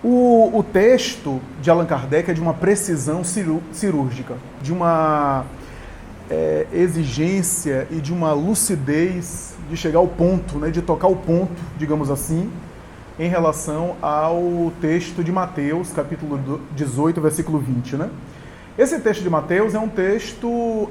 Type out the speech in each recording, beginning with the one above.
O texto de Allan Kardec é de uma precisão cirúrgica, de uma exigência e de uma lucidez de chegar ao ponto, né, de tocar o ponto, digamos assim, em relação ao texto de Mateus, capítulo 18, versículo 20. Né? Esse texto de Mateus é um texto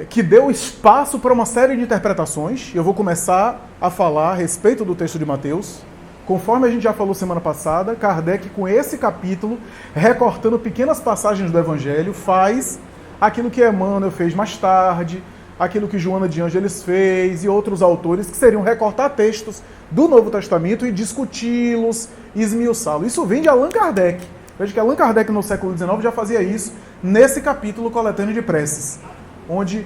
que deu espaço para uma série de interpretações. Eu vou começar a falar a respeito do texto de Mateus. Conforme a gente já falou semana passada, Kardec, com esse capítulo, recortando pequenas passagens do Evangelho, faz aquilo que Emmanuel fez mais tarde, aquilo que Joana de Ângeles fez e outros autores, que seriam recortar textos do Novo Testamento e discuti-los, esmiuçá-los. Isso vem de Allan Kardec. Veja que Allan Kardec, no século XIX, já fazia isso nesse capítulo coletâneo de preces, onde,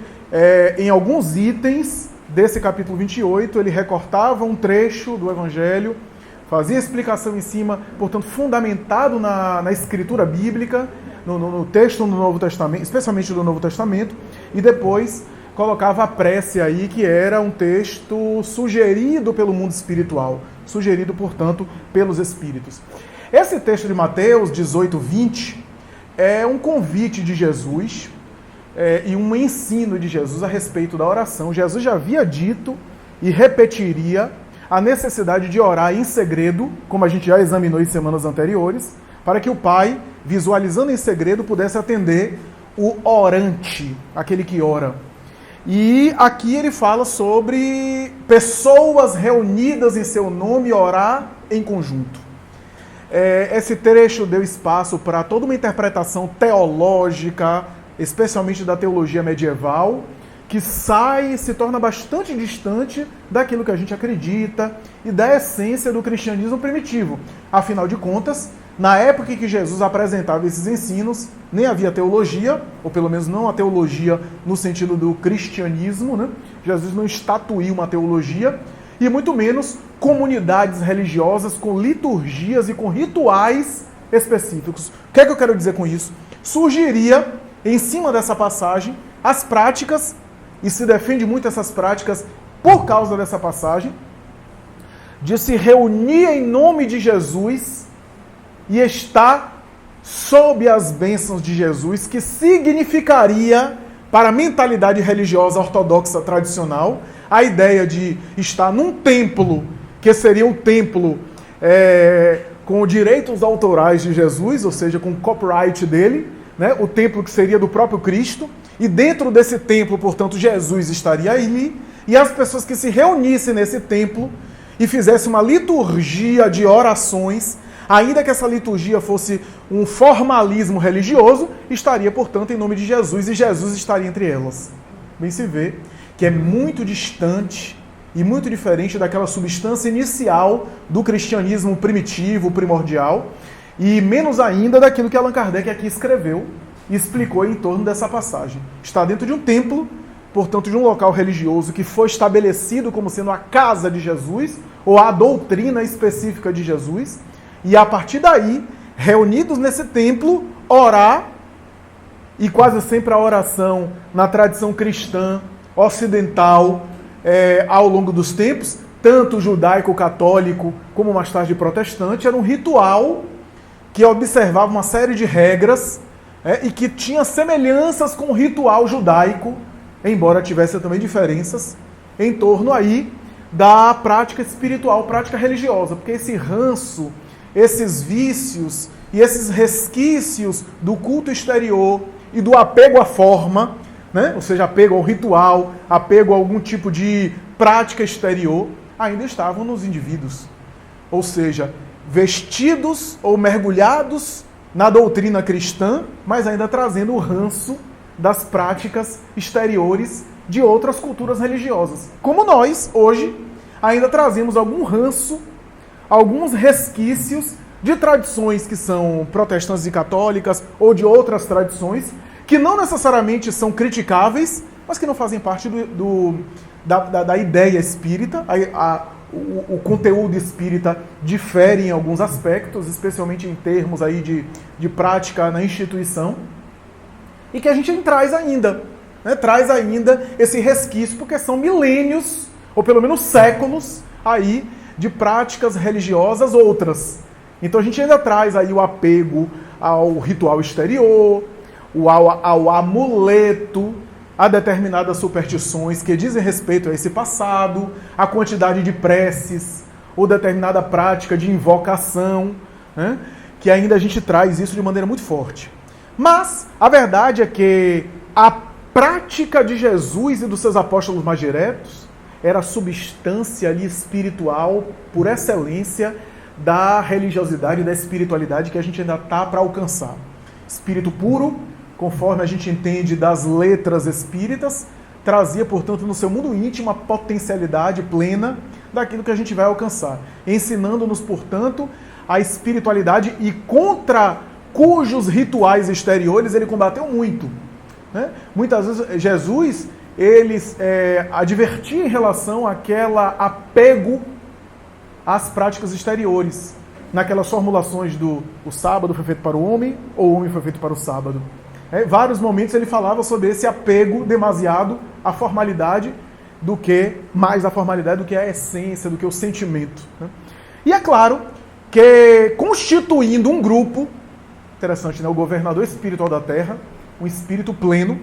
em alguns itens desse capítulo 28, ele recortava um trecho do Evangelho, fazia explicação em cima, portanto, fundamentado na escritura bíblica, no texto do Novo Testamento, especialmente do Novo Testamento, e depois colocava a prece aí, que era um texto sugerido pelo mundo espiritual, sugerido, portanto, pelos espíritos. Esse texto de Mateus 18, 20, é um convite de Jesus e um ensino de Jesus a respeito da oração. Jesus já havia dito e repetiria a necessidade de orar em segredo, como a gente já examinou em semanas anteriores, para que o Pai, visualizando em segredo, pudesse atender o orante, aquele que ora. E aqui ele fala sobre pessoas reunidas em seu nome orar em conjunto. Esse trecho deu espaço para toda uma interpretação teológica, especialmente da teologia medieval, que sai e se torna bastante distante daquilo que a gente acredita e da essência do cristianismo primitivo. Afinal de contas, na época em que Jesus apresentava esses ensinos, nem havia teologia, ou pelo menos não a teologia no sentido do cristianismo, né? Jesus não estatuiu uma teologia, e muito menos comunidades religiosas com liturgias e com rituais específicos. O que é que eu quero dizer com isso? Surgiria, em cima dessa passagem, as práticas, e se defende muito essas práticas por causa dessa passagem, de se reunir em nome de Jesus e estar sob as bênçãos de Jesus, que significaria, para a mentalidade religiosa ortodoxa tradicional, a ideia de estar num templo, que seria o templo com direitos autorais de Jesus, ou seja, com o copyright dele, né? O templo que seria do próprio Cristo, e dentro desse templo, portanto, Jesus estaria ali, e as pessoas que se reunissem nesse templo e fizessem uma liturgia de orações, ainda que essa liturgia fosse um formalismo religioso, estaria, portanto, em nome de Jesus, e Jesus estaria entre elas. Bem se vê que é muito distante e muito diferente daquela substância inicial do cristianismo primitivo, primordial, e menos ainda daquilo que Allan Kardec aqui escreveu e explicou em torno dessa passagem. Está dentro de um templo, portanto, de um local religioso que foi estabelecido como sendo a casa de Jesus, ou a doutrina específica de Jesus, e a partir daí, reunidos nesse templo, orar, e quase sempre a oração na tradição cristã, ocidental, ao longo dos tempos, tanto judaico-católico como mais tarde protestante, era um ritual que observava uma série de regras e que tinha semelhanças com o ritual judaico, embora tivesse também diferenças, em torno aí da prática espiritual, prática religiosa, porque esse ranço, esses vícios e esses resquícios do culto exterior e do apego à forma, né? Ou seja, apego ao ritual, apego a algum tipo de prática exterior, ainda estavam nos indivíduos. Ou seja, vestidos ou mergulhados na doutrina cristã, mas ainda trazendo o ranço das práticas exteriores de outras culturas religiosas. Como nós, hoje, ainda trazemos algum ranço, alguns resquícios de tradições que são protestantes e católicas ou de outras tradições, que não necessariamente são criticáveis, mas que não fazem parte da ideia espírita. O conteúdo espírita difere em alguns aspectos, especialmente em termos aí de prática na instituição, e que a gente traz ainda, né? Traz ainda esse resquício, porque são milênios, ou pelo menos séculos, aí de práticas religiosas outras. Então a gente ainda traz aí o apego ao ritual exterior, ao amuleto, a determinadas superstições que dizem respeito a esse passado, a quantidade de preces, ou determinada prática de invocação, né? Que ainda a gente traz isso de maneira muito forte. Mas a verdade é que a prática de Jesus e dos seus apóstolos mais diretos era a substância ali espiritual, por excelência, da religiosidade e da espiritualidade que a gente ainda está para alcançar. Espírito puro, conforme a gente entende das letras espíritas, trazia, portanto, no seu mundo íntimo a potencialidade plena daquilo que a gente vai alcançar, ensinando-nos, portanto, a espiritualidade e contra cujos rituais exteriores ele combateu muito. Né? Muitas vezes Jesus advertia em relação àquele apego às práticas exteriores, naquelas formulações do o sábado foi feito para o homem ou o homem foi feito para o sábado. Vários momentos ele falava sobre esse apego demasiado à formalidade do que mais a formalidade do que a essência, do que o sentimento. Né? E é claro que constituindo um grupo, interessante, né? O governador espiritual da Terra, um espírito pleno,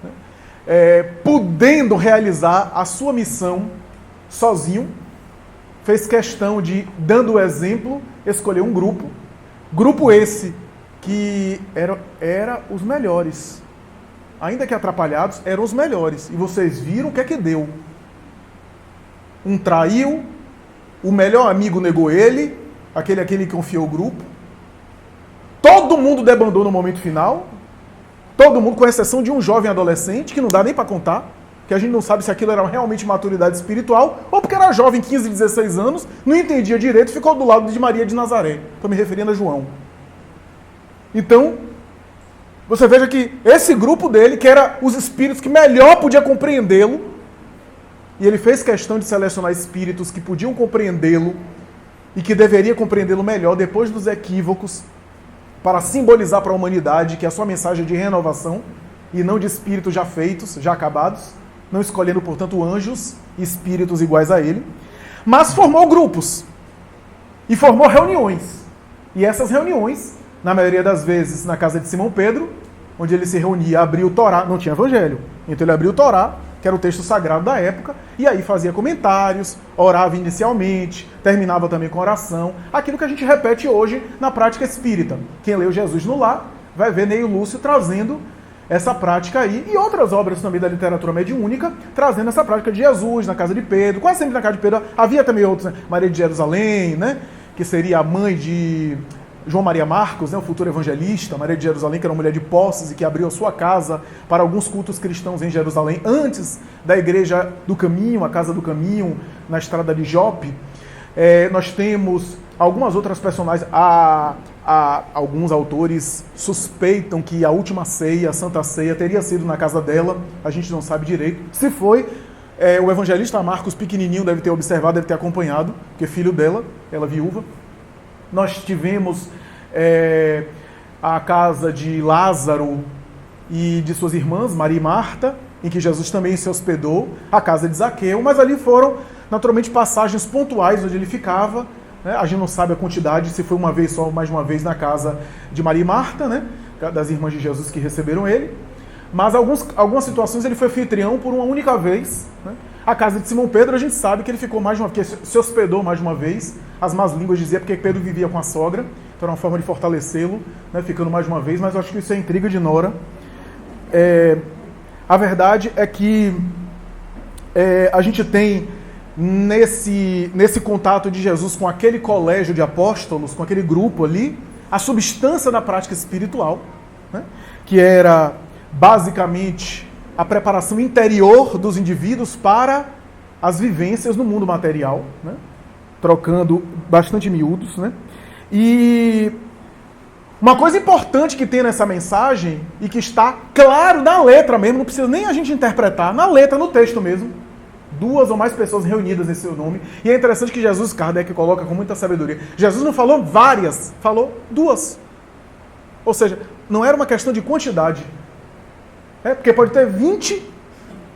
né? Podendo realizar a sua missão sozinho, fez questão de, dando o exemplo, escolher um grupo esse que era os melhores. Ainda que atrapalhados, eram os melhores. E vocês viram o que é que deu. Um traiu, o melhor amigo negou ele, aquele que confiou o grupo. Todo mundo debandou no momento final. Todo mundo, com exceção de um jovem adolescente, que não dá nem para contar, que a gente não sabe se aquilo era realmente maturidade espiritual, ou porque era jovem, 15, 16 anos, não entendia direito, ficou do lado de Maria de Nazaré. Estou me referindo a João. Então, você veja que esse grupo dele, que era os espíritos que melhor podia compreendê-lo, e ele fez questão de selecionar espíritos que podiam compreendê-lo e que deveria compreendê-lo melhor depois dos equívocos, para simbolizar para a humanidade que a sua mensagem é de renovação e não de espíritos já feitos, já acabados, não escolhendo, portanto, anjos e espíritos iguais a ele, mas formou grupos e formou reuniões. E essas reuniões, na maioria das vezes, na casa de Simão Pedro, onde ele se reunia, abria o Torá, não tinha evangelho, então ele abria o Torá, que era o texto sagrado da época, e aí fazia comentários, orava inicialmente, terminava também com oração, aquilo que a gente repete hoje na prática espírita. Quem leu Jesus no Lar vai ver Neio Lúcio trazendo essa prática aí, e outras obras também da literatura mediúnica, trazendo essa prática de Jesus na casa de Pedro, quase sempre na casa de Pedro, havia também outros, né? Maria de Jerusalém, né? Que seria a mãe de João Maria Marcos, né, o futuro evangelista, Maria de Jerusalém, que era uma mulher de posses e que abriu a sua casa para alguns cultos cristãos em Jerusalém, antes da Igreja do Caminho, a Casa do Caminho, na estrada de Jope. Nós temos algumas outras personagens. Alguns autores suspeitam que a última ceia, a Santa Ceia, teria sido na casa dela, a gente não sabe direito. Se foi, o evangelista Marcos, pequenininho, deve ter observado, deve ter acompanhado, que é filho dela, ela viúva. Nós tivemos a casa de Lázaro e de suas irmãs, Maria e Marta, em que Jesus também se hospedou, a casa de Zaqueu, mas ali foram, naturalmente, passagens pontuais onde ele ficava, né? A gente não sabe a quantidade, se foi uma vez só, mais uma vez na casa de Maria e Marta, né? Das irmãs de Jesus que receberam ele, mas algumas situações ele foi anfitrião por uma única vez, né? A casa de Simão Pedro, a gente sabe que ele ficou mais de uma vez, porque se hospedou mais de uma vez. As más línguas diziam porque Pedro vivia com a sogra, então era uma forma de fortalecê-lo, né, ficando mais de uma vez, mas eu acho que isso é intriga de Nora. A verdade é que a gente tem nesse contato de Jesus com aquele colégio de apóstolos, com aquele grupo ali, a substância da prática espiritual, né, que era basicamente a preparação interior dos indivíduos para as vivências no mundo material, né? Trocando bastante miúdos, né? E uma coisa importante que tem nessa mensagem, e que está claro na letra mesmo, não precisa nem a gente interpretar, na letra, no texto mesmo, 2 ou mais pessoas reunidas em seu nome, e é interessante que Jesus, Kardec coloca com muita sabedoria, Jesus não falou várias, falou 2. Ou seja, não era uma questão de quantidade, porque pode ter 20,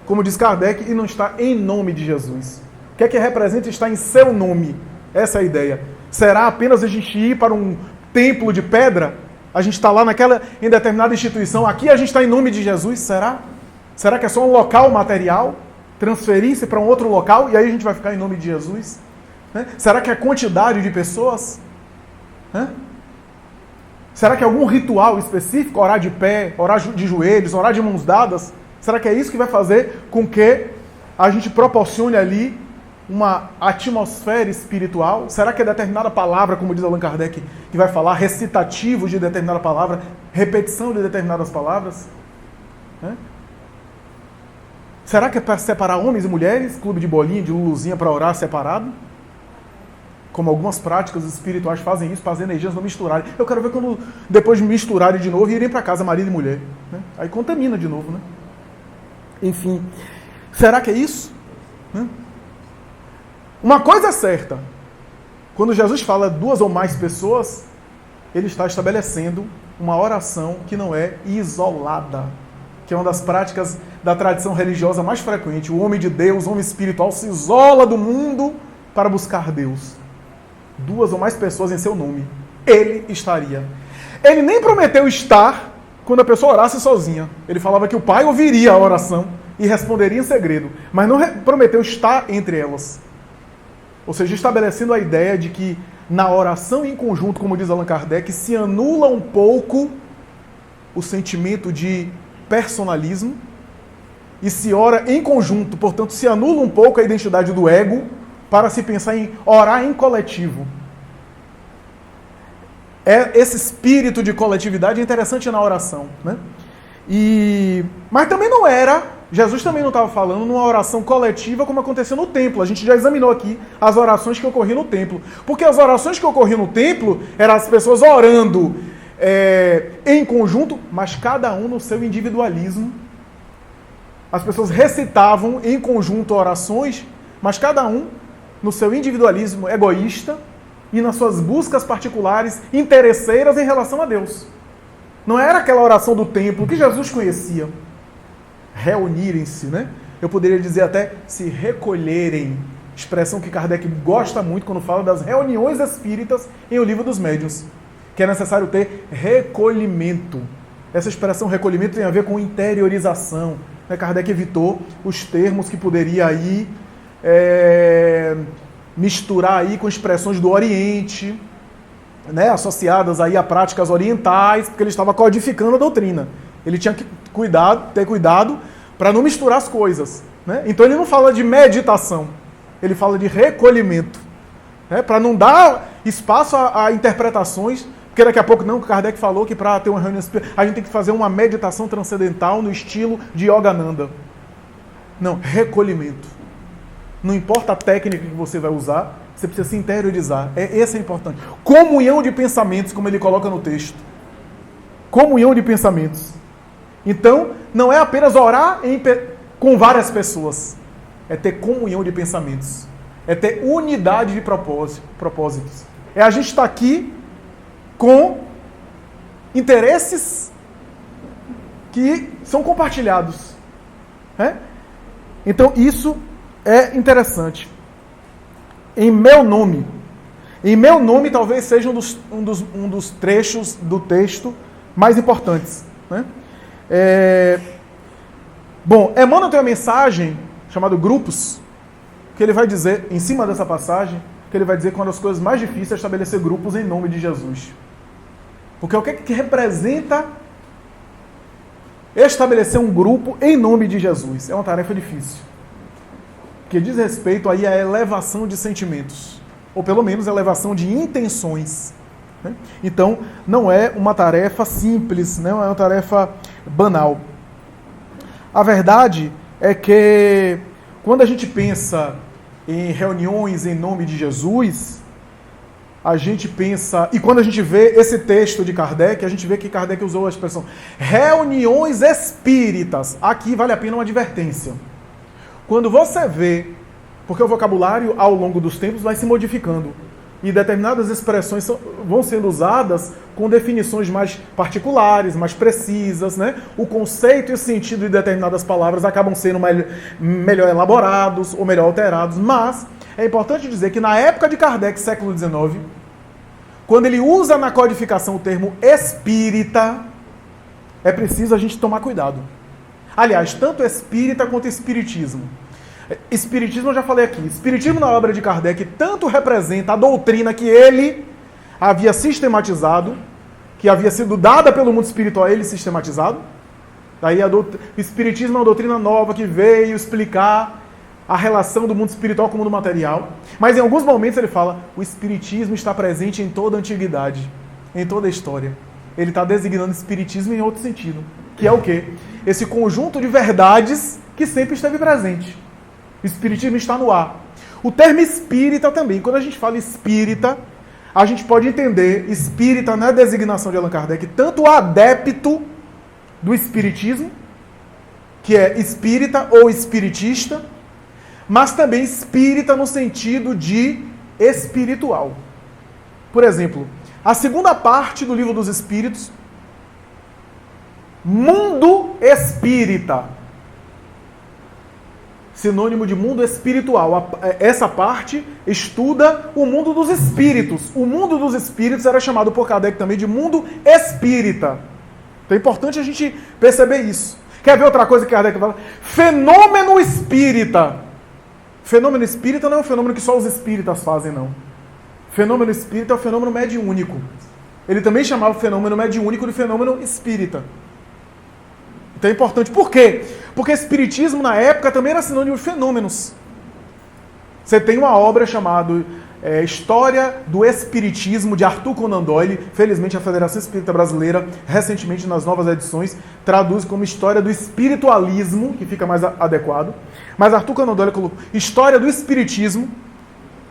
como diz Kardec, e não está em nome de Jesus. O que é que representa estar em seu nome? Essa é a ideia. Será apenas a gente ir para um templo de pedra? A gente está lá em determinada instituição, aqui a gente está em nome de Jesus, será? Será que é só um local material? Transferir-se para um outro local e aí a gente vai ficar em nome de Jesus? Né? Será que é quantidade de pessoas? Será que é algum ritual específico? Orar de pé, orar de joelhos, orar de mãos dadas? Será que é isso que vai fazer com que a gente proporcione ali uma atmosfera espiritual? Será que é determinada palavra, como diz Allan Kardec, que vai falar recitativo de determinada palavra, repetição de determinadas palavras? Será que é para separar homens e mulheres, clube de bolinha, de luluzinha para orar separado? Como algumas práticas espirituais fazem isso, para as energias não misturarem. Eu quero ver quando depois de misturarem de novo e irem para casa marido e mulher. Né? Aí contamina de novo, né? Enfim, será que é isso? Uma coisa é certa, quando Jesus fala 2 ou mais pessoas, ele está estabelecendo uma oração que não é isolada, que é uma das práticas da tradição religiosa mais frequente. O homem de Deus, o homem espiritual, se isola do mundo para buscar Deus. 2 ou mais pessoas em seu nome, ele estaria. Ele nem prometeu estar quando a pessoa orasse sozinha. Ele falava que o Pai ouviria a oração e responderia em segredo, mas não prometeu estar entre elas. Ou seja, estabelecendo a ideia de que na oração em conjunto, como diz Allan Kardec, se anula um pouco o sentimento de personalismo e se ora em conjunto, portanto, se anula um pouco a identidade do ego para se pensar em orar em coletivo. Esse espírito de coletividade é interessante na oração, né? Mas também não era, Jesus também não estava falando numa oração coletiva como aconteceu no templo. A gente já examinou aqui as orações que ocorriam no templo. Porque as orações que ocorriam no templo eram as pessoas orando em conjunto, mas cada um no seu individualismo. As pessoas recitavam em conjunto orações, mas cada um no seu individualismo egoísta e nas suas buscas particulares, interesseiras em relação a Deus. Não era aquela oração do templo que Jesus conhecia. Reunirem-se, né? Eu poderia dizer até se recolherem. Expressão que Kardec gosta muito quando fala das reuniões espíritas em O Livro dos Médiuns. Que é necessário ter recolhimento. Essa expressão recolhimento tem a ver com interiorização. Né? Kardec evitou os termos que poderia aí misturar aí com expressões do Oriente, né, associadas aí a práticas orientais, porque ele estava codificando a doutrina. Ele tinha que ter cuidado para não misturar as coisas. Né? Então ele não fala de meditação, ele fala de recolhimento, né, para não dar espaço a interpretações, porque daqui a pouco não, Kardec falou que para ter uma reunião espírita, a gente tem que fazer uma meditação transcendental no estilo de Yogananda. Não, recolhimento. Não importa a técnica que você vai usar, você precisa se interiorizar. Esse é importante. Comunhão de pensamentos, como ele coloca no texto. Comunhão de pensamentos. Então, não é apenas orar com várias pessoas. É ter comunhão de pensamentos. É ter unidade de propósitos. É a gente estar aqui com interesses que são compartilhados. Então, isso é interessante. Em meu nome talvez seja um dos trechos do texto mais importantes. Né? Bom, Emmanuel tem uma mensagem chamada Grupos, que ele vai dizer, em cima dessa passagem, que ele vai dizer que uma das coisas mais difíceis é estabelecer grupos em nome de Jesus. Porque o que representa estabelecer um grupo em nome de Jesus? É uma tarefa difícil. Que diz respeito aí à elevação de sentimentos, ou pelo menos a elevação de intenções. Né? Então, não é uma tarefa simples, não é uma tarefa banal. A verdade é que, quando a gente pensa em reuniões em nome de Jesus, a gente pensa, e quando a gente vê esse texto de Kardec, a gente vê que Kardec usou a expressão reuniões espíritas. Aqui vale a pena uma advertência. Quando você vê, porque o vocabulário ao longo dos tempos vai se modificando, e determinadas expressões vão sendo usadas com definições mais particulares, mais precisas, né? O conceito e o sentido de determinadas palavras acabam sendo melhor elaborados ou melhor alterados, mas É importante dizer que na época de Kardec, século XIX, quando ele usa na codificação o termo espírita, é preciso a gente tomar cuidado. Aliás, tanto espírita quanto espiritismo. Espiritismo eu já falei aqui. Espiritismo na obra de Kardec tanto representa a doutrina que ele havia sistematizado, que havia sido dada pelo mundo espiritual a ele sistematizado. Daí o espiritismo é uma doutrina nova que veio explicar a relação do mundo espiritual com o mundo material. Mas em alguns momentos ele fala, o espiritismo está presente em toda a antiguidade, em toda a história. Ele está designando espiritismo em outro sentido, que é o quê? Esse conjunto de verdades que sempre esteve presente. O espiritismo está no ar. O termo espírita também, quando a gente fala espírita, a gente pode entender espírita na designação de Allan Kardec, tanto o adepto do espiritismo, que é espírita ou espiritista, mas também espírita no sentido de espiritual. Por exemplo, a segunda parte do Livro dos Espíritos, mundo espírita, sinônimo de mundo espiritual. Essa parte estuda o mundo dos espíritos. O mundo dos espíritos era chamado por Kardec também de mundo espírita. Então é importante a gente perceber isso. Quer ver outra coisa que Kardec fala? Fenômeno espírita. Fenômeno espírita não é um fenômeno que só os espíritas fazem, não. Fenômeno espírita é o fenômeno mediúnico. Ele também chamava o fenômeno mediúnico de fenômeno espírita. Então é importante. Por quê? Porque espiritismo na época também era sinônimo de fenômenos. Você tem uma obra chamada História do Espiritismo, de Arthur Conan Doyle. Felizmente a Federação Espírita Brasileira, recentemente nas novas edições, traduz como História do Espiritualismo, que fica mais adequado. Mas Arthur Conan Doyle colocou História do Espiritismo,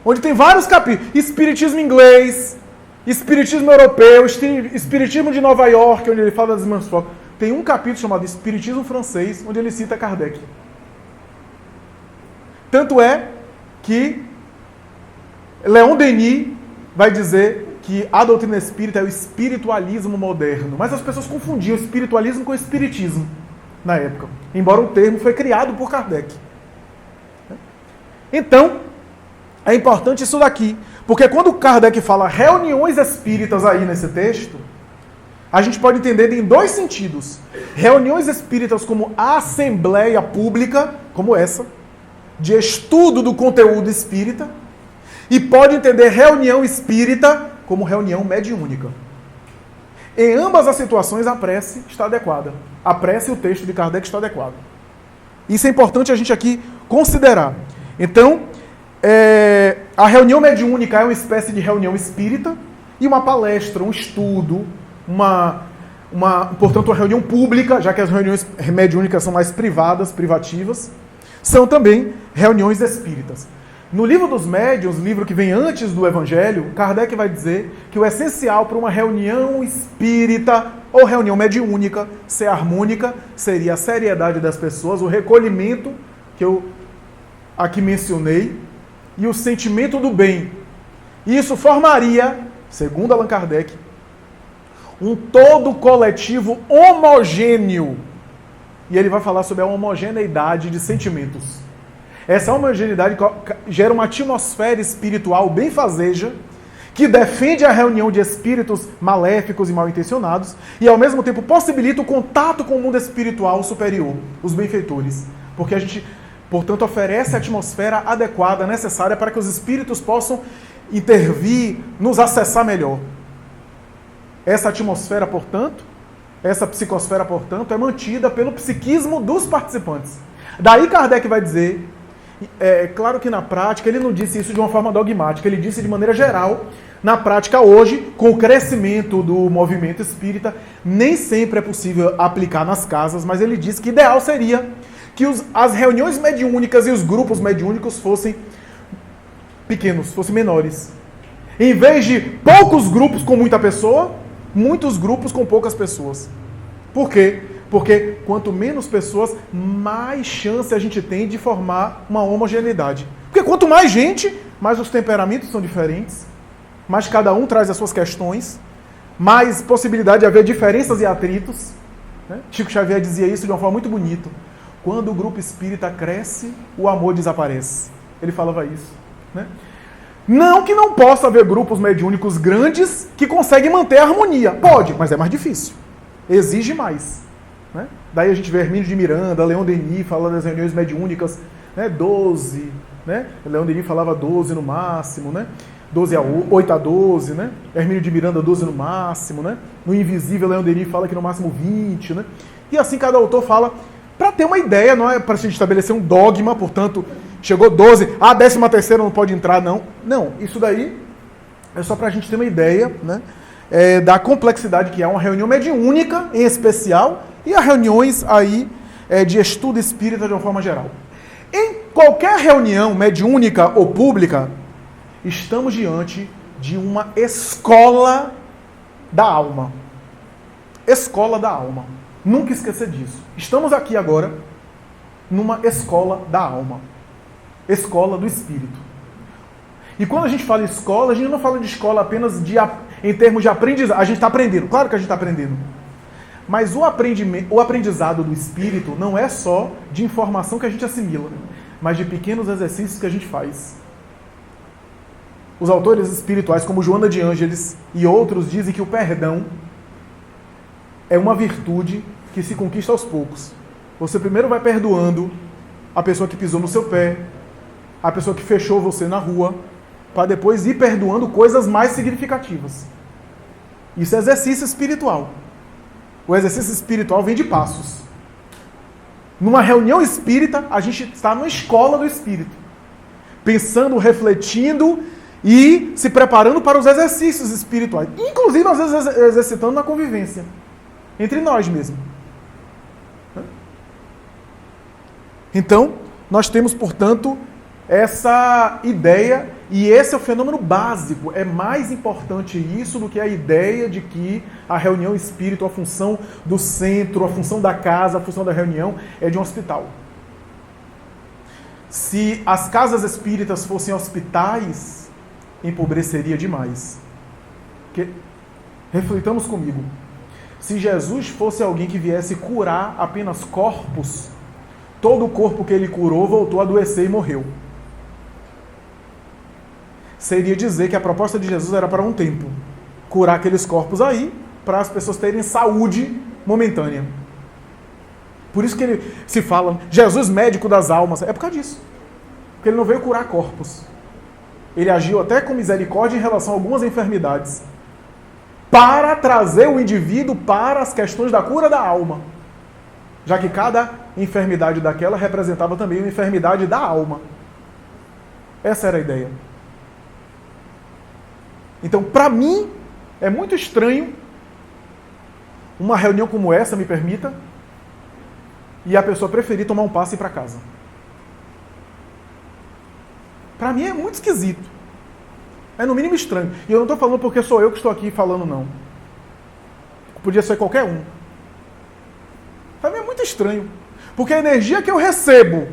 onde tem vários capítulos. Espiritismo inglês, Espiritismo europeu, Espiritismo de Nova York, onde ele fala das irmãs Fox. Tem um capítulo chamado Espiritismo francês, onde ele cita Kardec. Tanto é que Leon Denis vai dizer que a doutrina espírita é o espiritualismo moderno. Mas as pessoas confundiam o espiritualismo com o espiritismo na época. Embora o termo foi criado por Kardec. Então, é importante isso daqui. Porque quando Kardec fala reuniões espíritas aí nesse texto, a gente pode entender em dois sentidos. Reuniões espíritas como assembleia pública, como essa, de estudo do conteúdo espírita, e pode entender reunião espírita como reunião mediúnica. Em ambas as situações, a prece está adequada. A prece e o texto de Kardec está adequado. Isso é importante a gente aqui considerar. Então, a reunião mediúnica é uma espécie de reunião espírita, e uma palestra, um estudo, portanto, uma reunião pública, já que as reuniões mediúnicas são mais privativas, são também reuniões espíritas. No Livro dos Médiuns, livro que vem antes do Evangelho, Kardec vai dizer que o essencial para uma reunião espírita ou reunião mediúnica ser harmônica seria a seriedade das pessoas, o recolhimento que eu aqui mencionei e o sentimento do bem. Isso formaria, segundo Allan Kardec, um todo coletivo homogêneo. E ele vai falar sobre a homogeneidade de sentimentos. Essa homogeneidade gera uma atmosfera espiritual benfazeja que defende a reunião de espíritos maléficos e mal intencionados e, ao mesmo tempo, possibilita o contato com o mundo espiritual superior, os benfeitores. Porque a gente, portanto, oferece a atmosfera adequada, necessária para que os espíritos possam intervir, nos acessar melhor. Essa atmosfera, portanto, essa psicosfera, portanto, é mantida pelo psiquismo dos participantes. Daí Kardec vai dizer, claro que na prática ele não disse isso de uma forma dogmática, ele disse de maneira geral, na prática hoje, com o crescimento do movimento espírita, nem sempre é possível aplicar nas casas, mas ele disse que ideal seria que as reuniões mediúnicas e os grupos mediúnicos fossem pequenos, fossem menores. Em vez de poucos grupos com muita pessoa, muitos grupos com poucas pessoas. Por quê? Porque quanto menos pessoas, mais chance a gente tem de formar uma homogeneidade. Porque quanto mais gente, mais os temperamentos são diferentes, mais cada um traz as suas questões, mais possibilidade de haver diferenças e atritos. Né? Chico Xavier dizia isso de uma forma muito bonita. Quando o grupo espírita cresce, o amor desaparece. Ele falava isso. Né? Não que não possa haver grupos mediúnicos grandes que conseguem manter a harmonia. Pode, mas é mais difícil. Exige mais. Né? Daí a gente vê Hermínio de Miranda, Leon Denis fala das reuniões mediúnicas, né? 12, né? Leon Denis falava 12 no máximo, né? 8 a 12, né? Hermínio de Miranda 12 no máximo, né? No Invisível, Leon Denis fala que no máximo 20, né? E assim cada autor fala, para ter uma ideia, não é para a gente estabelecer um dogma, portanto, chegou 12, a 13ª não pode entrar, não. Não, isso daí é só para a gente ter uma ideia, né? Da complexidade que é uma reunião mediúnica, em especial, e as reuniões aí de estudo espírita de uma forma geral. Em qualquer reunião mediúnica ou pública, estamos diante de uma escola da alma. Escola da alma. Nunca esquecer disso. Estamos aqui agora numa escola da alma. Escola do espírito. E quando a gente fala escola, a gente não fala de escola apenas em termos de aprendizado. A gente está aprendendo, claro que a gente está aprendendo. Mas o aprendizado do espírito não é só de informação que a gente assimila, mas de pequenos exercícios que a gente faz. Os autores espirituais, como Joana de Ângeles e outros, dizem que o perdão é uma virtude que se conquista aos poucos. Você primeiro vai perdoando a pessoa que pisou no seu pé, a pessoa que fechou você na rua, para depois ir perdoando coisas mais significativas. Isso é exercício espiritual. O exercício espiritual vem de passos. Numa reunião espírita, a gente está numa escola do espírito. Pensando, refletindo e se preparando para os exercícios espirituais. Inclusive, às vezes, exercitando na convivência. Entre nós mesmos. Então, nós temos, portanto, essa ideia, e esse é o fenômeno básico. É mais importante isso do que a ideia de que a reunião espírita, a função do centro, a função da casa, a função da reunião é de um hospital. Se as casas espíritas fossem hospitais, empobreceria demais. Reflitamos comigo. Se Jesus fosse alguém que viesse curar apenas corpos, todo o corpo que ele curou voltou a adoecer e morreu. Seria dizer que a proposta de Jesus era para um tempo. Curar aqueles corpos aí, para as pessoas terem saúde momentânea. Por isso que ele se fala, Jesus médico das almas, é por causa disso. Porque ele não veio curar corpos. Ele agiu até com misericórdia em relação a algumas enfermidades, para trazer o indivíduo para as questões da cura da alma. Já que cada enfermidade daquela representava também uma enfermidade da alma. Essa era a ideia. Então, para mim, é muito estranho uma reunião como essa, me permita, e a pessoa preferir tomar um passe e ir para casa. Para mim é muito esquisito. É no mínimo estranho. E eu não estou falando porque sou eu que estou aqui falando, não. Podia ser qualquer um. Para mim é muito estranho. Porque a energia que eu recebo,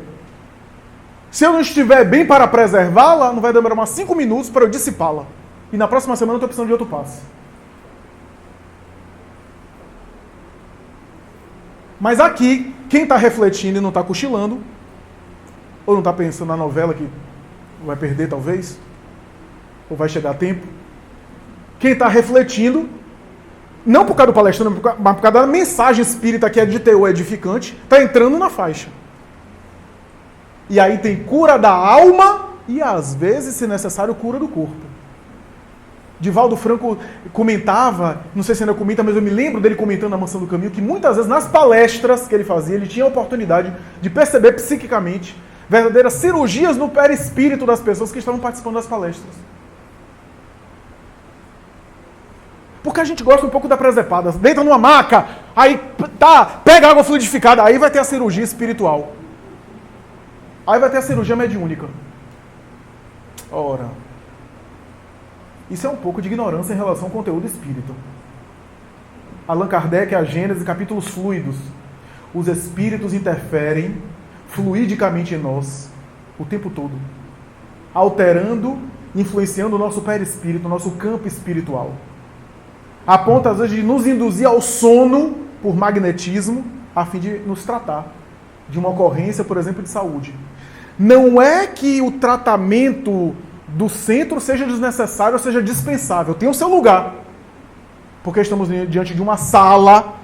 se eu não estiver bem para preservá-la, não vai demorar umas 5 minutos para eu dissipá-la. E na próxima semana eu estou precisando de outro passe. Mas aqui, quem está refletindo e não está cochilando, ou não está pensando na novela que vai perder talvez, ou vai chegar a tempo, quem está refletindo, não por causa do palestrante, mas por causa da mensagem espírita que é de teor edificante, está entrando na faixa. E aí tem cura da alma e, às vezes, se necessário, cura do corpo. Divaldo Franco comentava, não sei se ainda comenta, mas eu me lembro dele comentando na Mansão do Caminho, que muitas vezes nas palestras que ele fazia, ele tinha a oportunidade de perceber psiquicamente verdadeiras cirurgias no perispírito das pessoas que estavam participando das palestras. Porque a gente gosta um pouco da presepada. Deita numa maca, aí pega água fluidificada, aí vai ter a cirurgia espiritual. Aí vai ter a cirurgia mediúnica. Ora, isso é um pouco de ignorância em relação ao conteúdo espírita. Allan Kardec, a Gênese, capítulos fluidos. Os espíritos interferem fluidicamente em nós o tempo todo, alterando, influenciando o nosso perispírito, o nosso campo espiritual. A ponto, às vezes, de nos induzir ao sono por magnetismo, a fim de nos tratar de uma ocorrência, por exemplo, de saúde. Não é que o tratamento do centro seja desnecessário ou seja dispensável. Tem o seu lugar. Porque estamos diante de uma sala,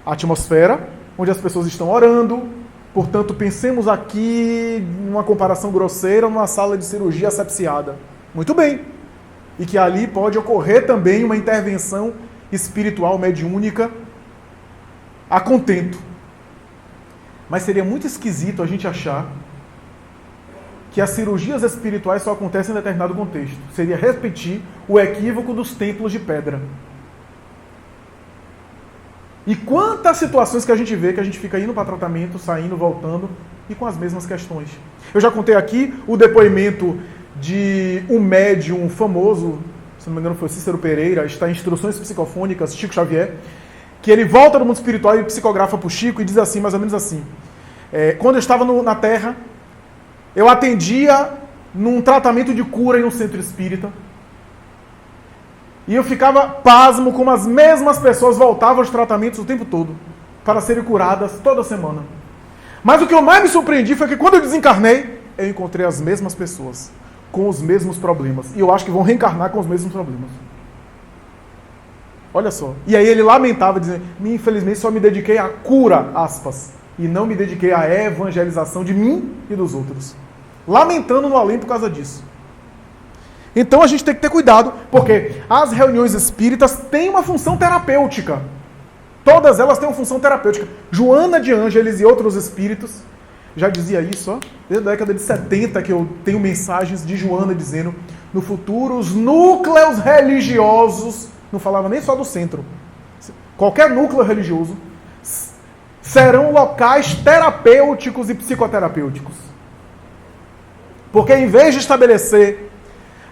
atmosfera, onde as pessoas estão orando. Portanto, pensemos aqui, numa comparação grosseira, numa sala de cirurgia asepsiada. Muito bem. E que ali pode ocorrer também uma intervenção espiritual mediúnica a contento. Mas seria muito esquisito a gente achar que as cirurgias espirituais só acontecem em determinado contexto. Seria repetir o equívoco dos templos de pedra. E quantas situações que a gente vê que a gente fica indo para tratamento, saindo, voltando e com as mesmas questões. Eu já contei aqui o depoimento de um médium famoso, se não me engano foi Cícero Pereira, está em Instruções Psicofônicas, Chico Xavier, que ele volta do mundo espiritual e psicografa para o Chico e diz assim, mais ou menos assim, quando eu estava na Terra, eu atendia num tratamento de cura em um centro espírita, e eu ficava pasmo como as mesmas pessoas voltavam aos tratamentos o tempo todo, para serem curadas toda semana. Mas o que eu mais me surpreendi foi que quando eu desencarnei, eu encontrei as mesmas pessoas, com os mesmos problemas. E eu acho que vão reencarnar com os mesmos problemas. Olha só. E aí ele lamentava, dizendo, infelizmente só me dediquei à cura, aspas, e não me dediquei à evangelização de mim e dos outros. Lamentando no além por causa disso. Então a gente tem que ter cuidado, porque as reuniões espíritas têm uma função terapêutica. Todas elas têm uma função terapêutica. Joana de Ângeles e outros espíritos já dizia isso, ó, desde a década de 70 que eu tenho mensagens de Joana dizendo, no futuro os núcleos religiosos, não falava nem só do centro, qualquer núcleo religioso, serão locais terapêuticos e psicoterapêuticos. Porque em vez de estabelecer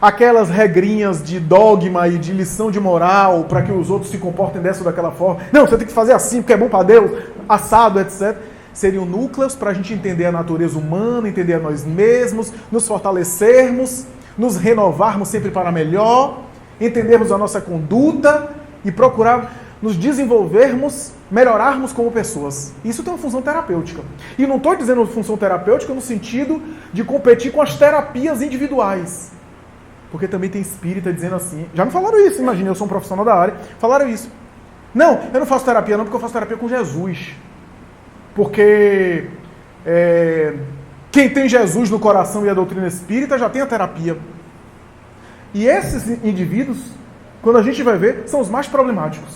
aquelas regrinhas de dogma e de lição de moral para que os outros se comportem dessa ou daquela forma, não, você tem que fazer assim porque é bom para Deus, assado, etc., seriam núcleos para a gente entender a natureza humana, entender a nós mesmos, nos fortalecermos, nos renovarmos sempre para melhor, entendermos a nossa conduta e procurar nos desenvolvermos, melhorarmos como pessoas. Isso tem uma função terapêutica. E não estou dizendo função terapêutica no sentido de competir com as terapias individuais. Porque também tem espírita dizendo assim, já me falaram isso, imagina, eu sou um profissional da área, falaram isso. Não, eu não faço terapia não, porque eu faço terapia com Jesus. Porque quem tem Jesus no coração e a doutrina espírita já tem a terapia. E esses indivíduos, quando a gente vai ver, são os mais problemáticos.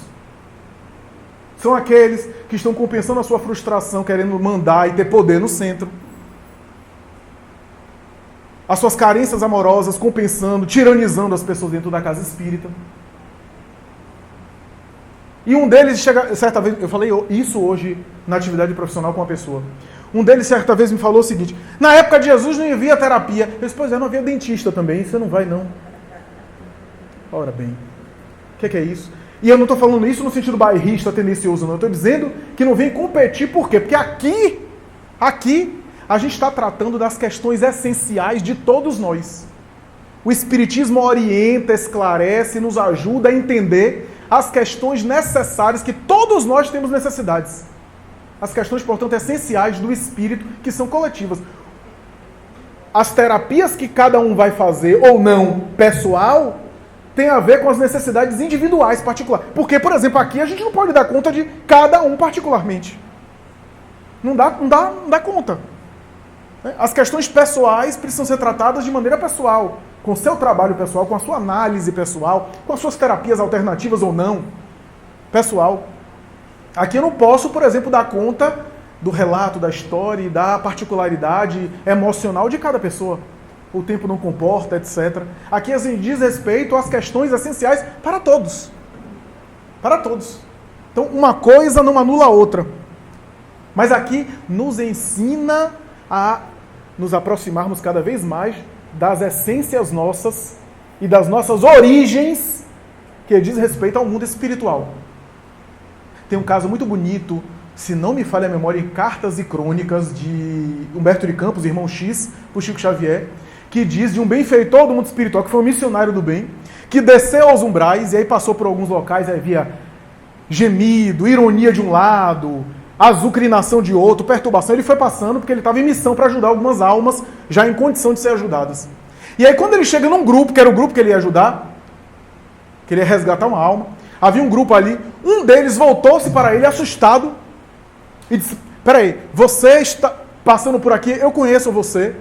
São aqueles que estão compensando a sua frustração, querendo mandar e ter poder no centro. As suas carências amorosas, compensando, tiranizando as pessoas dentro da casa espírita. E um deles chega, certa vez, eu falei isso hoje na atividade profissional com uma pessoa. Um deles certa vez me falou o seguinte, na época de Jesus não havia terapia. Eu disse, pois é, não havia dentista também, você não vai não. Ora bem, o que é isso? E eu não estou falando isso no sentido bairrista, tendencioso, não. Eu estou dizendo que não vem competir, por quê? Porque aqui, a gente está tratando das questões essenciais de todos nós. O Espiritismo orienta, esclarece, nos ajuda a entender as questões necessárias, que todos nós temos necessidades. As questões, portanto, essenciais do espírito, que são coletivas. As terapias que cada um vai fazer, ou não, pessoal, tem a ver com as necessidades individuais particulares. Porque, por exemplo, aqui a gente não pode dar conta de cada um particularmente. Não dá conta. As questões pessoais precisam ser tratadas de maneira pessoal, com o seu trabalho pessoal, com a sua análise pessoal, com as suas terapias alternativas ou não, pessoal. Aqui eu não posso, por exemplo, dar conta do relato, da história e da particularidade emocional de cada pessoa. O tempo não comporta, etc. Aqui assim, diz respeito às questões essenciais para todos. Para todos. Então, uma coisa não anula a outra. Mas aqui nos ensina a nos aproximarmos cada vez mais das essências nossas e das nossas origens que diz respeito ao mundo espiritual. Tem um caso muito bonito, se não me falha a memória, em Cartas e Crônicas de Humberto de Campos, irmão X, por Chico Xavier, que diz de um benfeitor do mundo espiritual, que foi um missionário do bem, que desceu aos umbrais e aí passou por alguns locais, aí havia gemido, ironia de um lado, azucrinação de outro, perturbação. Ele foi passando porque ele estava em missão para ajudar algumas almas já em condição de ser ajudadas. E aí quando ele chega num grupo, que era o grupo que ele ia ajudar, que ele ia resgatar uma alma, havia um grupo ali, um deles voltou-se para ele assustado e disse, peraí, você está passando por aqui, eu conheço você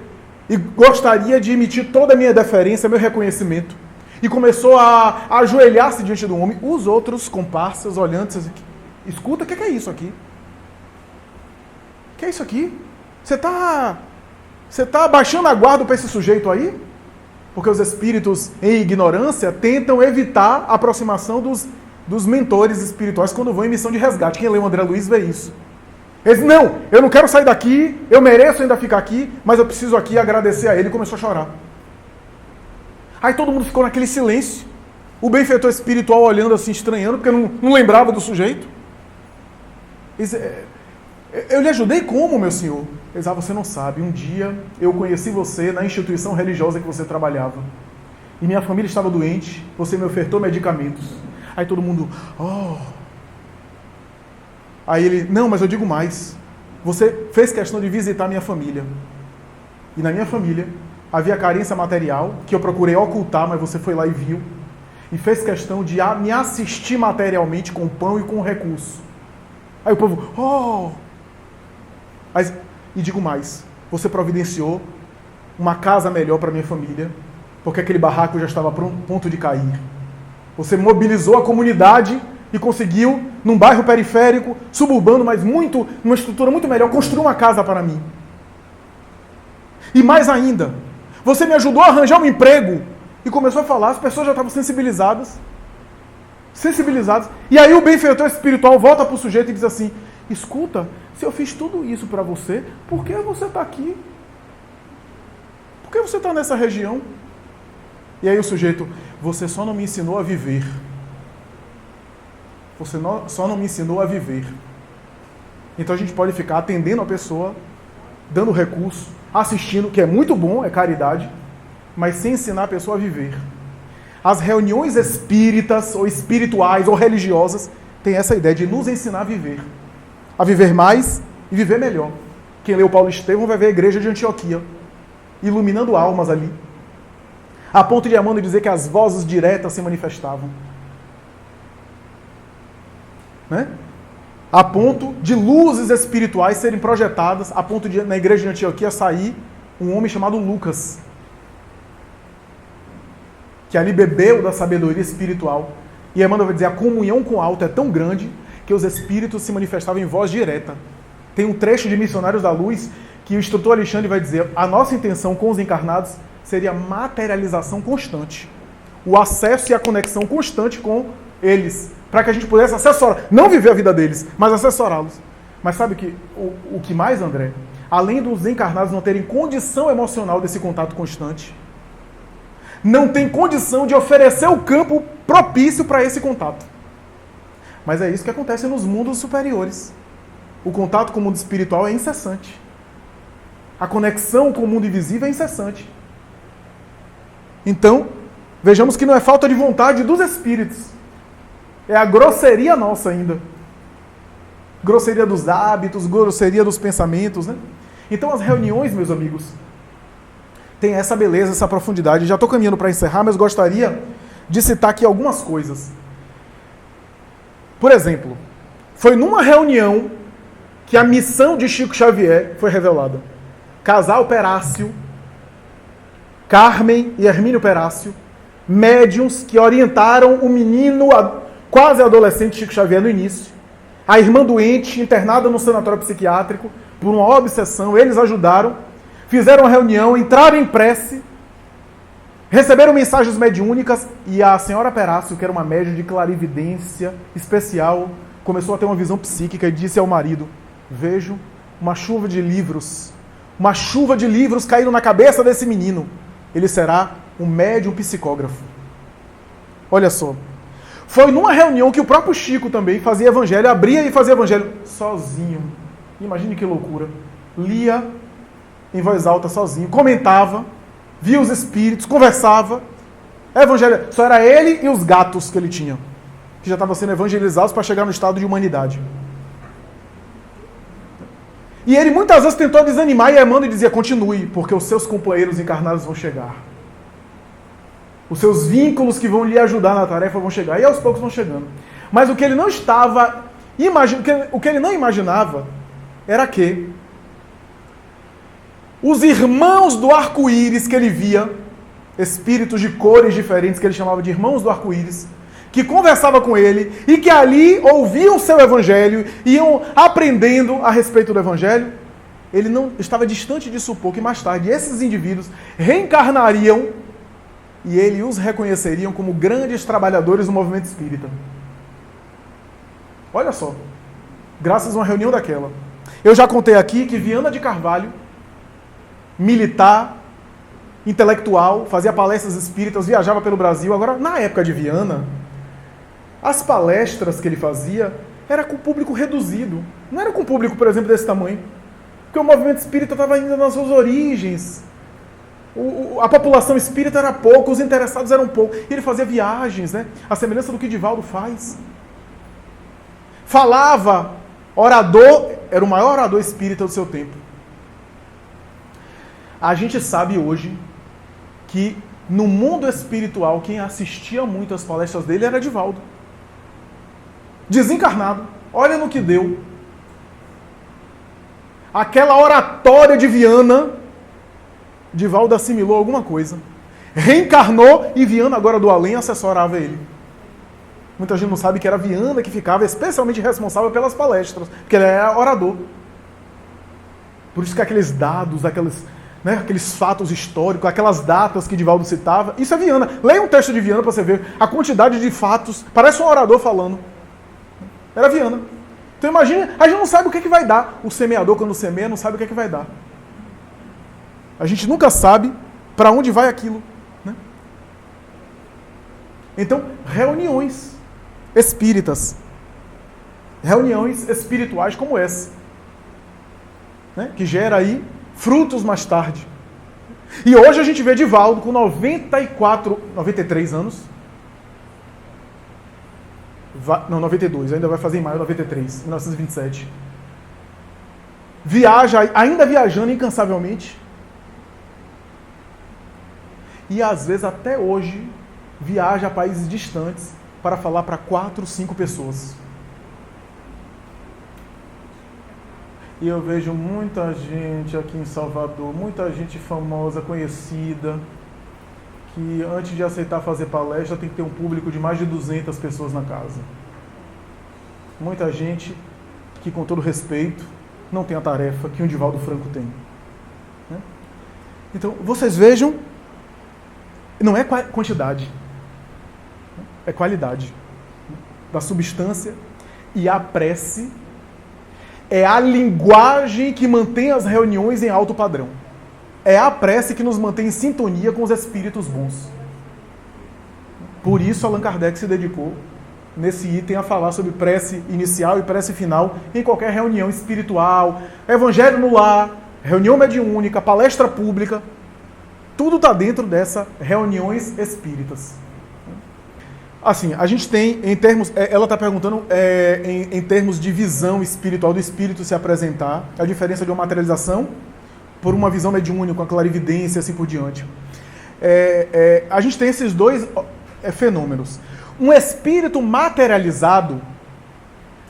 e gostaria de emitir toda a minha deferência, meu reconhecimento. E começou a ajoelhar-se diante do homem. Os outros comparsas olhando, dizendo, escuta, o que é isso aqui? O que é isso aqui? Você está baixando a guarda para esse sujeito aí? Porque os espíritos, em ignorância, tentam evitar a aproximação dos mentores espirituais quando vão em missão de resgate. Quem lê o André Luiz vê isso. Eles dizem, não, eu não quero sair daqui, eu mereço ainda ficar aqui, mas eu preciso aqui agradecer a ele. E começou a chorar. Aí todo mundo ficou naquele silêncio. O benfeitor espiritual olhando assim, estranhando, porque não lembrava do sujeito. Eu lhe ajudei como, meu senhor? Ele disse, você não sabe, um dia eu conheci você na instituição religiosa que você trabalhava. E minha família estava doente, você me ofertou medicamentos. Aí todo mundo, oh. Aí ele, não, mas eu digo mais. Você fez questão de visitar minha família. E na minha família havia carência material, que eu procurei ocultar, mas você foi lá e viu. E fez questão de me assistir materialmente com pão e com recurso. Aí o povo, oh. E digo mais, você providenciou uma casa melhor para minha família, porque aquele barraco já estava a ponto de cair. Você mobilizou a comunidade e conseguiu, num bairro periférico, suburbano, mas numa estrutura muito melhor, construir uma casa para mim. E mais ainda, você me ajudou a arranjar um emprego. E começou a falar, as pessoas já estavam sensibilizadas. E aí o benfeitor espiritual volta para o sujeito e diz assim, escuta, se eu fiz tudo isso para você, por que você está aqui? Por que você está nessa região? E aí o sujeito, você só não me ensinou a viver. Você só não me ensinou a viver. Então a gente pode ficar atendendo a pessoa, dando recurso, assistindo, que é muito bom, é caridade, mas sem ensinar a pessoa a viver. As reuniões espíritas, ou espirituais, ou religiosas, têm essa ideia de nos ensinar a viver mais e viver melhor. Quem leu Paulo Estevão vai ver a igreja de Antioquia, iluminando almas ali, a ponto de Emmanuel dizer que as vozes diretas se manifestavam. Né? A ponto de luzes espirituais serem projetadas, a ponto de, na igreja de Antioquia, sair um homem chamado Lucas, que ali bebeu da sabedoria espiritual. E Emmanuel vai dizer, a comunhão com o alto é tão grande que os espíritos se manifestavam em voz direta. Tem um trecho de Missionários da Luz que o instrutor Alexandre vai dizer, a nossa intenção com os encarnados seria a materialização constante, o acesso e a conexão constante com eles, para que a gente pudesse assessorar, não viver a vida deles, mas assessorá-los. Mas sabe o que mais, André? Além dos encarnados não terem condição emocional desse contato constante, não tem condição de oferecer o campo propício para esse contato. Mas é isso que acontece nos mundos superiores. O contato com o mundo espiritual é incessante. A conexão com o mundo invisível é incessante. Então, vejamos que não é falta de vontade dos espíritos. É a grosseria nossa ainda. Grosseria dos hábitos, grosseria dos pensamentos, né? Então as reuniões, meus amigos, têm essa beleza, essa profundidade. Já estou caminhando para encerrar, mas gostaria de citar aqui algumas coisas. Por exemplo, foi numa reunião que a missão de Chico Xavier foi revelada. Casal Perácio, Carmen e Hermínio Perácio, médiuns que orientaram o menino quase adolescente Chico Xavier no início, a irmã doente, internada no sanatório psiquiátrico, por uma obsessão, eles ajudaram, fizeram uma reunião, entraram em prece, receberam mensagens mediúnicas, e a senhora Perácio, que era uma médium de clarividência especial, começou a ter uma visão psíquica e disse ao marido, vejo uma chuva de livros caindo na cabeça desse menino. Ele será um médium psicógrafo. Olha só. Foi numa reunião que o próprio Chico também fazia evangelho, abria e fazia evangelho sozinho. Imagine que loucura. Lia em voz alta sozinho, comentava, via os espíritos, conversava. Evangelho. Só era ele e os gatos que ele tinha, que já estavam sendo evangelizados para chegar no estado de humanidade. E ele muitas vezes tentou desanimar e Emmanuel dizia, continue, porque os seus companheiros encarnados vão chegar. Os seus vínculos que vão lhe ajudar na tarefa vão chegar. E aos poucos vão chegando. Mas o que ele não estava... O que ele não imaginava era que os irmãos do arco-íris que ele via, espíritos de cores diferentes que ele chamava de irmãos do arco-íris, que conversava com ele e que ali ouviam o seu evangelho, iam aprendendo a respeito do evangelho, ele não estava distante de supor que mais tarde esses indivíduos reencarnariam e ele os reconheceriam como grandes trabalhadores do movimento espírita. Olha só, graças a uma reunião daquela. Eu já contei aqui que Viana de Carvalho, militar, intelectual, fazia palestras espíritas, viajava pelo Brasil. Agora, na época de Viana, as palestras que ele fazia era com público reduzido. Não era com público, por exemplo, desse tamanho. Porque o movimento espírita estava ainda nas suas origens. A população espírita era pouca, os interessados eram poucos. E ele fazia viagens, né? A semelhança do que Divaldo faz. Falava, orador, era o maior orador espírita do seu tempo. A gente sabe hoje que no mundo espiritual quem assistia muito às palestras dele era Divaldo. Desencarnado. Olha no que deu. Aquela oratória de Viana, Divaldo assimilou alguma coisa. Reencarnou e Viana, agora do além, assessorava ele. Muita gente não sabe que era Viana que ficava especialmente responsável pelas palestras, porque ele era orador. Por isso que aqueles dados, aqueles fatos históricos, aquelas datas que Divaldo citava, isso é Viana. Leia um texto de Viana para você ver a quantidade de fatos. Parece um orador falando. Era Viana. Então imagina, a gente não sabe o que vai dar. O semeador, quando semeia, não sabe o que vai dar. A gente nunca sabe para onde vai aquilo. Né? Então, reuniões espíritas. Reuniões espirituais como essa. Né? Que gera aí frutos mais tarde. E hoje a gente vê Divaldo com 93 anos. 92, ainda vai fazer em maio 93, 1927. Viaja, ainda viajando incansavelmente. E às vezes até hoje viaja a países distantes para falar para 4, 5 pessoas. E eu vejo muita gente aqui em Salvador, muita gente famosa, conhecida, que antes de aceitar fazer palestra tem que ter um público de mais de 200 pessoas na casa. Muita gente que, com todo respeito, não tem a tarefa que um Divaldo Franco tem. Né? Então, vocês vejam, não é quantidade, é qualidade da substância, e a prece é a linguagem que mantém as reuniões em alto padrão. É a prece que nos mantém em sintonia com os espíritos bons. Por isso Allan Kardec se dedicou nesse item a falar sobre prece inicial e prece final em qualquer reunião espiritual, evangelho no lar, reunião mediúnica, palestra pública. Tudo está dentro dessas reuniões espíritas. Assim, a gente tem, em termos, ela está perguntando em termos de visão espiritual, do espírito se apresentar, a diferença de uma materialização por uma visão mediúnica, uma clarividência, assim por diante. A gente tem esses dois fenômenos. Um espírito materializado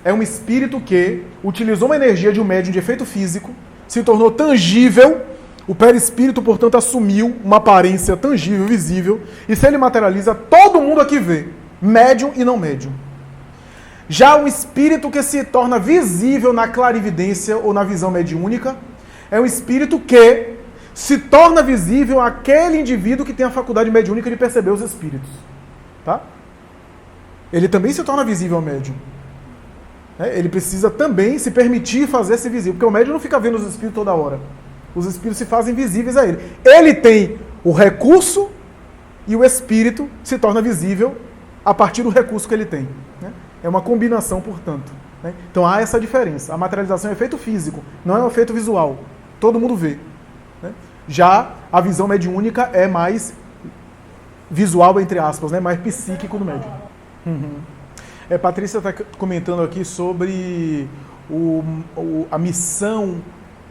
é um espírito que utilizou uma energia de um médium de efeito físico, se tornou tangível, o perispírito, portanto, assumiu uma aparência tangível, visível, e se ele materializa, todo mundo aqui vê, médium e não médium. Já um espírito que se torna visível na clarividência ou na visão mediúnica, é um espírito que se torna visível àquele indivíduo que tem a faculdade mediúnica de perceber os espíritos. Tá? Ele também se torna visível ao médium. Ele precisa também se permitir fazer-se visível, porque o médium não fica vendo os espíritos toda hora. Os espíritos se fazem visíveis a ele. Ele tem o recurso e o espírito se torna visível a partir do recurso que ele tem. É uma combinação, portanto. Então há essa diferença. A materialização é efeito físico, não é um efeito visual. Todo mundo vê. Já a visão mediúnica é mais visual, entre aspas, mais psíquico do médium. Patrícia está comentando aqui sobre a missão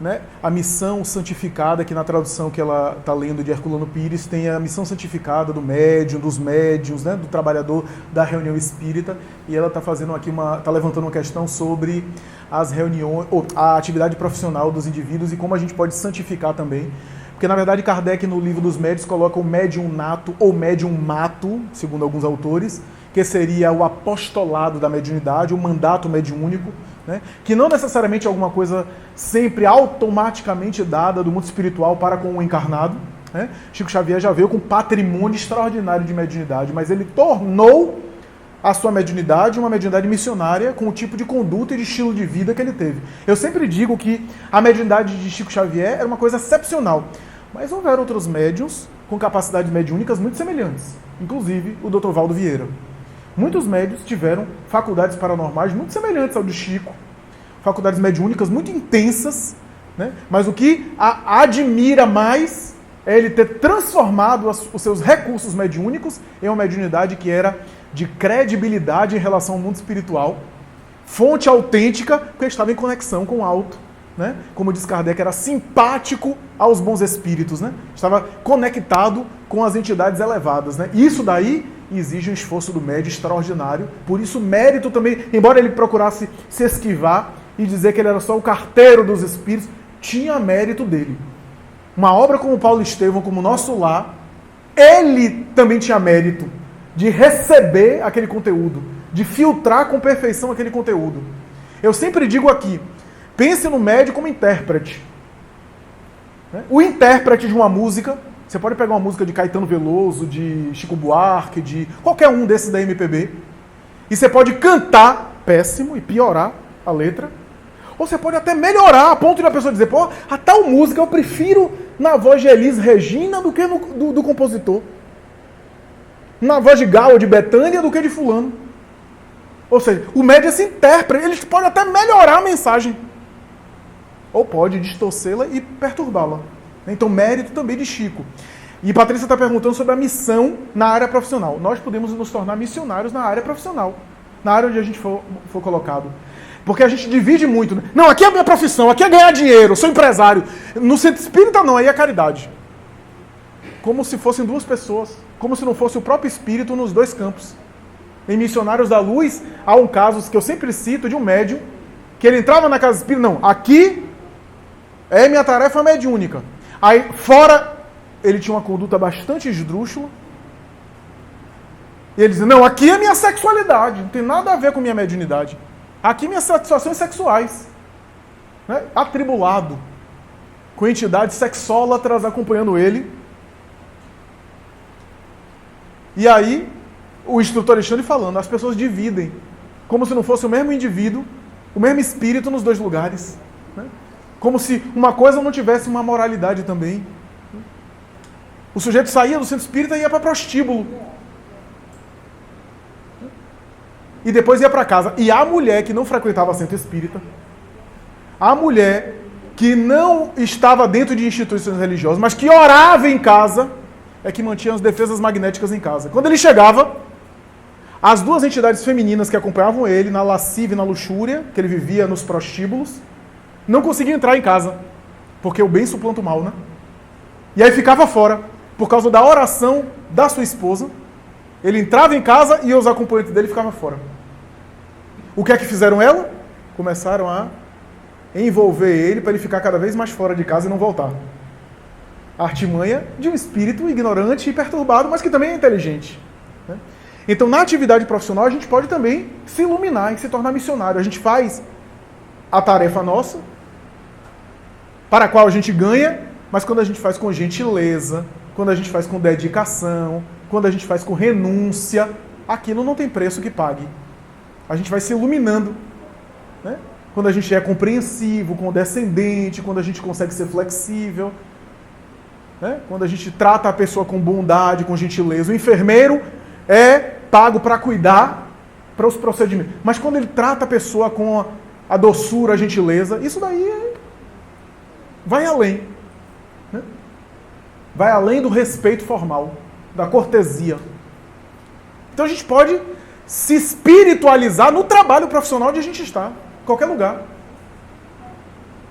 né, a missão santificada, que na tradução que ela está lendo de Herculano Pires, tem a missão santificada do médium, dos médiuns, né, do trabalhador da reunião espírita, e ela está fazendo aqui está levantando uma questão sobre as reuniões, ou a atividade profissional dos indivíduos e como a gente pode santificar também. Porque, na verdade, Kardec, no livro dos médiuns, coloca o médium nato ou médium mato, segundo alguns autores, que seria o apostolado da mediunidade, o mandato mediúnico, né? Que não necessariamente é alguma coisa sempre automaticamente dada do mundo espiritual para com o encarnado. Né? Chico Xavier já veio com um patrimônio extraordinário de mediunidade, mas ele tornou a sua mediunidade uma mediunidade missionária com o tipo de conduta e de estilo de vida que ele teve. Eu sempre digo que a mediunidade de Chico Xavier era uma coisa excepcional, mas houveram outros médiuns com capacidades mediúnicas muito semelhantes, inclusive o Dr. Valdo Vieira. Muitos médiuns tiveram faculdades paranormais muito semelhantes ao de Chico, faculdades mediúnicas muito intensas, né? Mas o que admira mais é ele ter transformado os seus recursos mediúnicos em uma mediunidade que era de credibilidade em relação ao mundo espiritual, fonte autêntica, porque estava em conexão com o alto, né? Como diz Kardec, era simpático aos bons espíritos, né? Estava conectado com as entidades elevadas, né? Isso daí exige um esforço do médium extraordinário, por isso mérito também, embora ele procurasse se esquivar e dizer que ele era só o carteiro dos espíritos, tinha mérito dele. Uma obra como Paulo Estevão, como Nosso Lar, ele também tinha mérito de receber aquele conteúdo, de filtrar com perfeição aquele conteúdo. Eu sempre digo aqui, pense no médium como intérprete. O intérprete de uma música, você pode pegar uma música de Caetano Veloso, de Chico Buarque, de qualquer um desses da MPB, e você pode cantar péssimo e piorar a letra, ou você pode até melhorar a ponto de a pessoa dizer, pô, a tal música eu prefiro na voz de Elis Regina do que do compositor. Na voz de Gal ou de Betânia do que de fulano. Ou seja, o médium é esse intérprete, ele pode até melhorar a mensagem. Ou pode distorcê-la e perturbá-la. Então, mérito também de Chico. E Patrícia está perguntando sobre a missão na área profissional. Nós podemos nos tornar missionários na área profissional, na área onde a gente for colocado. Porque a gente divide muito. Né? Não, aqui é a minha profissão, aqui é ganhar dinheiro, sou empresário. No centro espírita não, aí é caridade. Como se fossem duas pessoas. Como se não fosse o próprio espírito nos dois campos. Em Missionários da Luz, há um caso que eu sempre cito de um médium, que ele entrava na casa espírita, não, aqui é minha tarefa mediúnica. Aí, fora, ele tinha uma conduta bastante esdrúxula. E ele dizia, não, aqui é minha sexualidade, não tem nada a ver com minha mediunidade. Aqui minhas satisfações sexuais. Né? Atribulado. Com entidades sexólatras acompanhando ele. E aí, o instrutor Alexandre falando, as pessoas dividem, como se não fosse o mesmo indivíduo, o mesmo espírito nos dois lugares. Né? Como se uma coisa não tivesse uma moralidade também. O sujeito saía do centro espírita e ia para prostíbulo. E depois ia para casa. E a mulher que não frequentava centro espírita, a mulher que não estava dentro de instituições religiosas, mas que orava em casa, é que mantinha as defesas magnéticas em casa. Quando ele chegava, as duas entidades femininas que acompanhavam ele, na lascívia e na luxúria, que ele vivia nos prostíbulos, não conseguiam entrar em casa, porque o bem suplanta o mal, né? E aí ficava fora, por causa da oração da sua esposa. Ele entrava em casa e os acompanhantes dele ficavam fora. O que é que fizeram ela? Começaram a envolver ele para ele ficar cada vez mais fora de casa e não voltar. A artimanha de um espírito ignorante e perturbado, mas que também é inteligente. Né? Então, na atividade profissional, a gente pode também se iluminar e se tornar missionário. A gente faz a tarefa nossa, para a qual a gente ganha, mas quando a gente faz com gentileza, quando a gente faz com dedicação, quando a gente faz com renúncia, aquilo não tem preço que pague. A gente vai se iluminando. Né? Quando a gente é compreensivo, condescendente, quando a gente consegue ser flexível, né? Quando a gente trata a pessoa com bondade, com gentileza. O enfermeiro é pago para cuidar, para os procedimentos. Mas quando ele trata a pessoa com a doçura, a gentileza, isso daí vai além. Né? Vai além do respeito formal, da cortesia. Então a gente pode se espiritualizar no trabalho profissional onde a gente está, em qualquer lugar.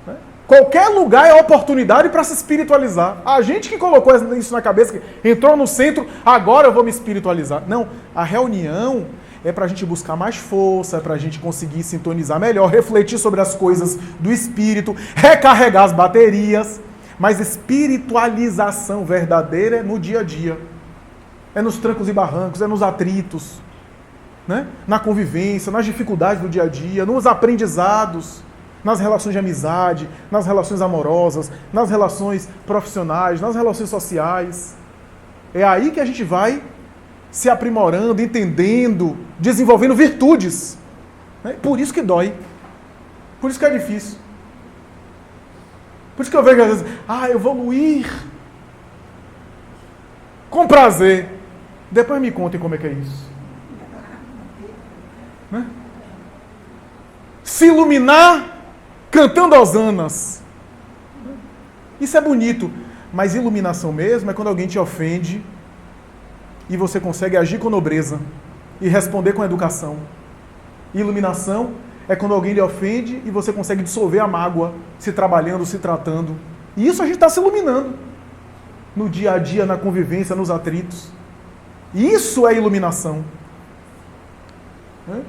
Né? Qualquer lugar é oportunidade para se espiritualizar. A gente que colocou isso na cabeça, que entrou no centro, agora eu vou me espiritualizar. Não, a reunião é para a gente buscar mais força, é para a gente conseguir sintonizar melhor, refletir sobre as coisas do espírito, recarregar as baterias. Mas espiritualização verdadeira é no dia a dia. É nos trancos e barrancos, é nos atritos, né? Na convivência, nas dificuldades do dia a dia, nos aprendizados, nas relações de amizade, nas relações amorosas, nas relações profissionais, nas relações sociais. É aí que a gente vai se aprimorando, entendendo, desenvolvendo virtudes. Né? Por isso que dói. Por isso que é difícil. Por isso que eu vejo às vezes, evoluir com prazer. Depois me contem como é que é isso. Né? Se iluminar cantando hosanas. Isso é bonito, mas iluminação mesmo é quando alguém te ofende e você consegue agir com nobreza e responder com educação. Iluminação é quando alguém lhe ofende e você consegue dissolver a mágoa, se trabalhando, se tratando. E isso a gente está se iluminando no dia a dia, na convivência, nos atritos. Isso é iluminação. Né?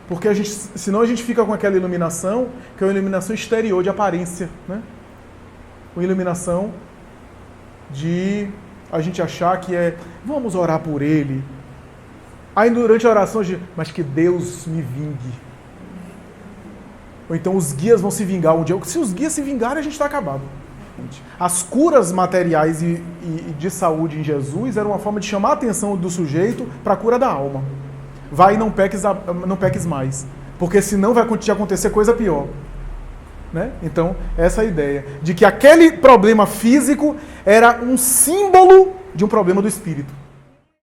Porque senão a gente fica com aquela iluminação, que é uma iluminação exterior, de aparência. Né? Uma iluminação de a gente achar que vamos orar por ele. Aí durante a oração a gente, mas que Deus me vingue. Ou então os guias vão se vingar um dia. Se os guias se vingarem, a gente está acabado. As curas materiais e de saúde em Jesus eram uma forma de chamar a atenção do sujeito para a cura da alma. Vai e não peques mais, porque senão vai te acontecer coisa pior. Né? Então, essa é a ideia, de que aquele problema físico era um símbolo de um problema do espírito.